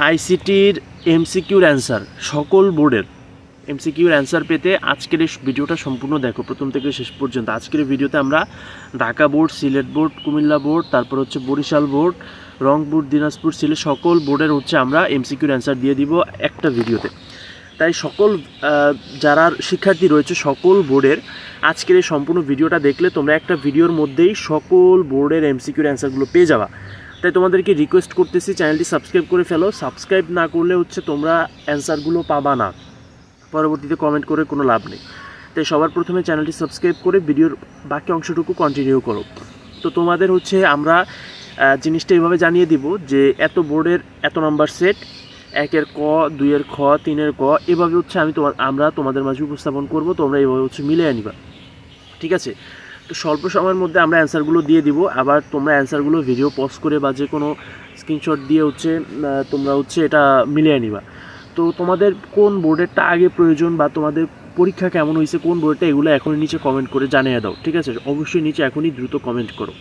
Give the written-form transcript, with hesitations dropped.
আইসিটির এমসিকিউর অ্যান্সার, সকল বোর্ডের এমসিকিউর অ্যান্সার পেতে আজকের এই ভিডিওটা সম্পূর্ণ দেখো প্রথম থেকে শেষ পর্যন্ত। আজকের ভিডিওতে আমরা Dhaka board, Sylhet board, Comilla board, তারপর হচ্ছে বরিশাল বোর্ড, রংপুর, দিনাজপুর, সিলেট সকল বোর্ডের হচ্ছে আমরা এমসিকিউর অ্যান্সার দিয়ে দিব একটা ভিডিওতে। তাই সকল যারা শিক্ষার্থী রয়েছে সকল বোর্ডের আজকের এই সম্পূর্ণ ভিডিওটা দেখলে তোমরা একটা ভিডিওর মধ্যেই সকল বোর্ডের এমসিকিউর অ্যান্সারগুলো পেয়ে যাবা। তাই তোমাদেরকে রিকোয়েস্ট করতেছি চ্যানেলটি সাবস্ক্রাইব করে ফেলো। সাবস্ক্রাইব না করলে হচ্ছে তোমরা অ্যান্সারগুলো পাবা না, পরবর্তীতে কমেন্ট করে কোনো লাভ নেই। তাই সবার প্রথমে চ্যানেলটি সাবস্ক্রাইব করে ভিডিওর বাকি অংশটুকু কন্টিনিউ করো। তো তোমাদের হচ্ছে আমরা জিনিসটা এইভাবে জানিয়ে দিব যে এত বোর্ডের এত নাম্বার সেট, 1-এর ক, 2-এর খ, 3-এর ক, এভাবে হচ্ছে আমরা তোমাদের মাঝে উপস্থাপন করব, তোমরা এইভাবে হচ্ছে মিলিয়ে নিবা, ঠিক আছে? তো স্বল্প সময়ের মধ্যে আমরা অ্যান্সারগুলো দিয়ে দিব। আবার তোমরা অ্যান্সারগুলো ভিডিও পজ করে বা যে কোনো স্ক্রিনশট দিয়ে হচ্ছে তোমরা হচ্ছে এটা মিলিয়ে নিবা। তো তোমাদের কোন বোর্ডেরটা আগে প্রয়োজন বা তোমাদের পরীক্ষা কেমন হয়েছে কোন বোর্ডটা, এগুলো এখনই নিচে কমেন্ট করে জানিয়ে দাও, ঠিক আছে? অবশ্যই নিচে এখনই দ্রুত কমেন্ট করো।